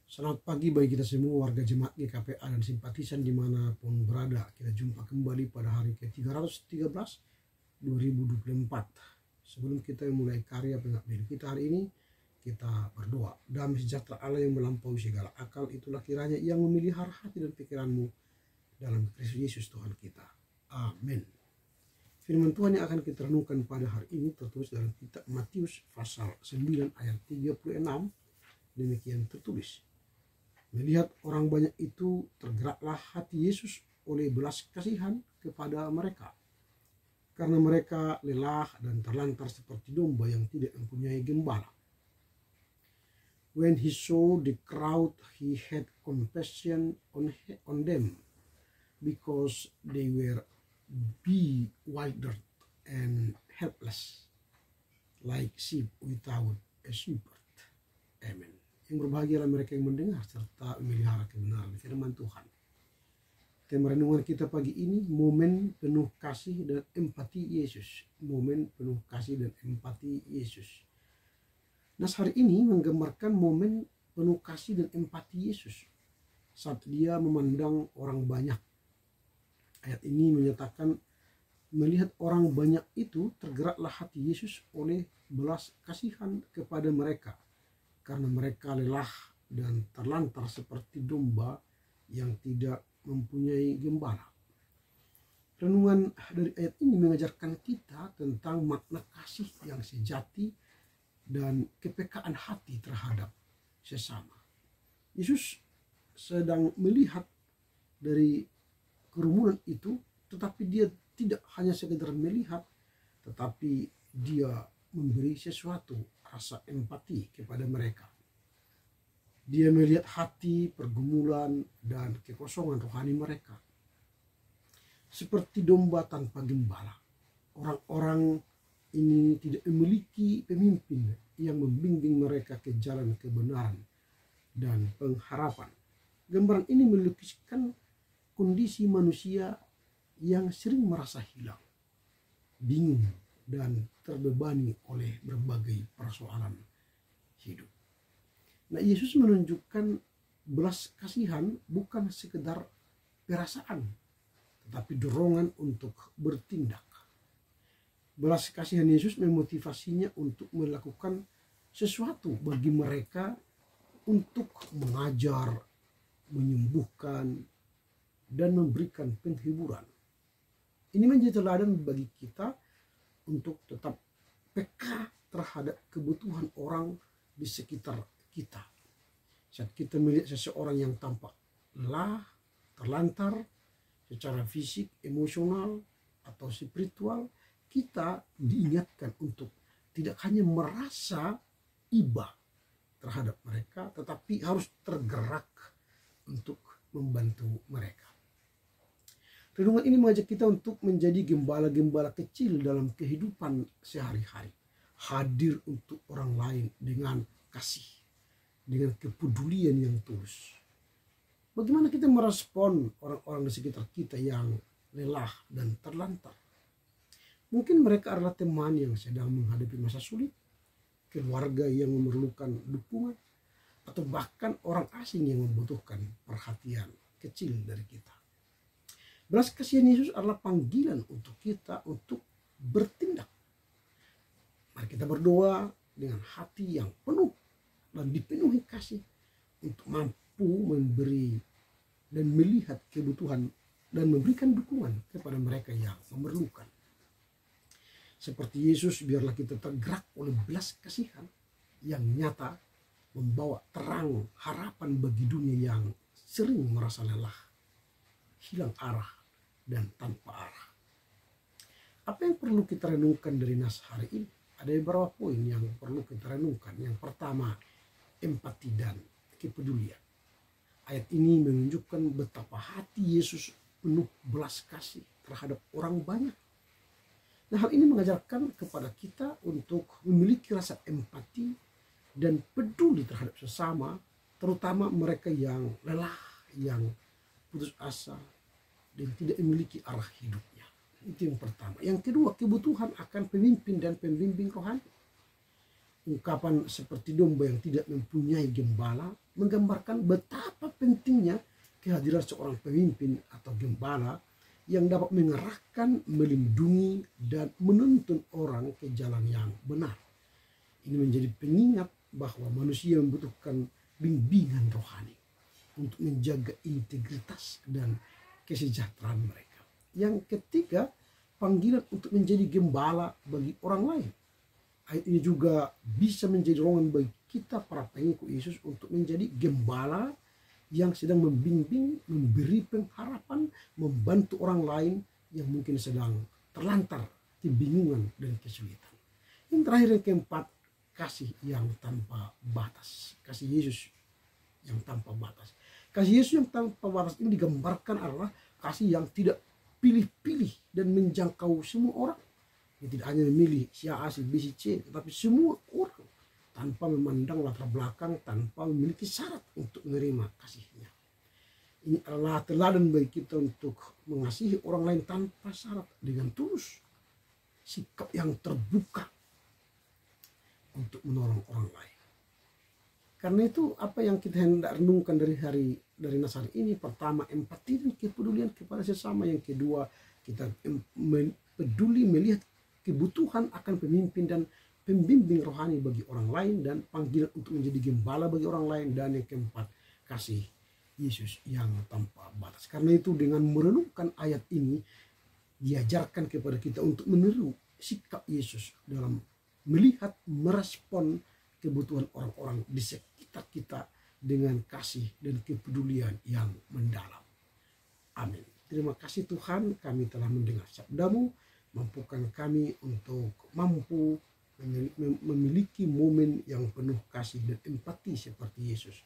Selamat pagi bagi kita semua warga jemaat GKPA dan simpatisan dimanapun berada. Kita jumpa kembali pada hari ke-313 2024. Sebelum kita mulai karya pengabdian kita hari ini, kita berdoa. Damai sejahtera Allah yang melampaui segala akal, itulah kiranya yang memelihara hati dan pikiranmu dalam Kristus Yesus Tuhan kita. Amin. Firman Tuhan yang akan kita renungkan pada hari ini tertulis dalam kitab Matius pasal 9 ayat 36. Demikian tertulis. Melihat orang banyak itu, tergeraklah hati Yesus oleh belas kasihan kepada mereka, karena mereka lelah dan terlantar seperti domba yang tidak mempunyai gembala. When he saw the crowd, he had compassion on them, because they were bewildered and helpless, like sheep without a shepherd. Amen. Yang berbahagialah mereka yang mendengar serta memelihara kebenaran firman Tuhan. Tema renungan kita pagi ini, momen penuh kasih dan empati Yesus. Momen penuh kasih dan empati Yesus. Nas hari ini menggambarkan momen penuh kasih dan empati Yesus saat dia memandang orang banyak. Ayat ini menyatakan melihat orang banyak itu, tergeraklah hati Yesus oleh belas kasihan kepada mereka, karena mereka lelah dan terlantar seperti domba yang tidak mempunyai gembala. Renungan dari ayat ini mengajarkan kita tentang makna kasih yang sejati dan kepekaan hati terhadap sesama. Yesus sedang melihat dari kerumunan itu, tetapi dia tidak hanya sekedar melihat, tetapi dia memberi sesuatu, rasa empati kepada mereka. Dia melihat hati, pergumulan, dan kekosongan rohani mereka. Seperti domba tanpa gembala, orang-orang ini tidak memiliki pemimpin yang membimbing mereka ke jalan kebenaran dan pengharapan. Gambaran ini melukiskan kondisi manusia yang sering merasa hilang, bingung, dan terbebani oleh berbagai persoalan hidup. Nah, Yesus menunjukkan belas kasihan bukan sekedar perasaan, tetapi dorongan untuk bertindak. Belas kasihan Yesus memotivasinya untuk melakukan sesuatu bagi mereka, untuk mengajar, menyembuhkan, dan memberikan penghiburan. Ini menjadi teladan bagi kita untuk tetap peka terhadap kebutuhan orang di sekitar kita. Saat kita melihat seseorang yang tampak lelah, terlantar secara fisik, emosional, atau spiritual, kita diingatkan untuk tidak hanya merasa iba terhadap mereka, tetapi harus tergerak untuk membantu mereka. Renungan ini mengajak kita untuk menjadi gembala-gembala kecil dalam kehidupan sehari-hari. Hadir untuk orang lain dengan kasih, dengan kepedulian yang tulus. Bagaimana kita merespon orang-orang di sekitar kita yang lelah dan terlantar? Mungkin mereka adalah teman yang sedang menghadapi masa sulit, keluarga yang memerlukan dukungan, atau bahkan orang asing yang membutuhkan perhatian kecil dari kita. Belas kasihan Yesus adalah panggilan untuk kita untuk bertindak. Mari kita berdoa dengan hati yang penuh dan dipenuhi kasih untuk mampu memberi dan melihat kebutuhan dan memberikan dukungan kepada mereka yang memerlukan. Seperti Yesus, biarlah kita tergerak oleh belas kasihan yang nyata, membawa terang harapan bagi dunia yang sering merasa lelah, hilang arah, dan tanpa arah. Apa yang perlu kita renungkan dari nas hari ini? Ada beberapa poin yang perlu kita renungkan. Yang pertama, empati dan kepedulian. Ayat ini menunjukkan betapa hati Yesus penuh belas kasih terhadap orang banyak. Nah, hal ini mengajarkan kepada kita untuk memiliki rasa empati dan peduli terhadap sesama, terutama mereka yang lelah, yang putus asa, dan tidak memiliki arah hidupnya. Itu yang pertama. Yang kedua, kebutuhan akan pemimpin dan pembimbing rohani. ungkapan seperti domba yang tidak mempunyai gembala menggambarkan betapa pentingnya kehadiran seorang pemimpin atau gembala yang dapat mengerahkan, melindungi, dan menuntun orang ke jalan yang benar. Ini menjadi pengingat bahwa manusia membutuhkan bimbingan rohani untuk menjaga integritas dan kesejahteraan mereka. Yang ketiga, panggilan untuk menjadi gembala bagi orang lain. Ayat ini juga bisa menjadi dorongan bagi kita para pengikut Yesus untuk menjadi gembala yang sedang membimbing, memberi pengharapan, membantu orang lain yang mungkin sedang terlantar, kebingungan dan kesulitan. Yang terakhir, yang keempat, kasih yang tanpa batas. Kasih Yesus yang tanpa batas. Kasih Yesus yang tanpa batas ini digambarkan adalah kasih yang tidak pilih-pilih dan menjangkau semua orang. Dia tidak hanya memilih si A, si B, si C, tetapi semua orang tanpa memandang latar belakang, tanpa memiliki syarat untuk menerima kasihnya. Ini adalah teladan bagi kita untuk mengasihi orang lain tanpa syarat, dengan tulus, sikap yang terbuka untuk menolong orang lain. Karena itu apa yang kita hendak renungkan dari Nazaret ini, pertama, empati dan kepedulian kepada sesama. Yang kedua, kita peduli melihat kebutuhan akan pemimpin dan pembimbing rohani bagi orang lain, dan panggilan untuk menjadi gembala bagi orang lain. Dan yang keempat, kasih Yesus yang tanpa batas. Karena itu dengan merenungkan ayat ini diajarkan kepada kita untuk meniru sikap Yesus dalam melihat, merespon kebutuhan orang-orang di sekitar kita dengan kasih dan kepedulian yang mendalam. Amin. Terima kasih Tuhan, kami telah mendengar sabda-Mu. Mampukan kami untuk mampu memiliki momen yang penuh kasih dan empati seperti Yesus.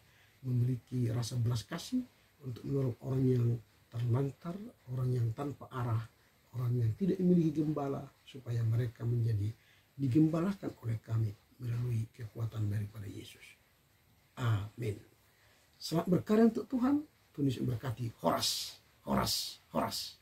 Memiliki rasa belas kasih untuk menolong orang yang terlantar, orang yang tanpa arah, orang yang tidak memiliki gembala, supaya mereka menjadi digembalakan oleh kami melalui kekuatan daripada Yesus. Amin. Selamat berkarya untuk Tuhan. Tuhan Yesus memberkati. Horas, horas, horas.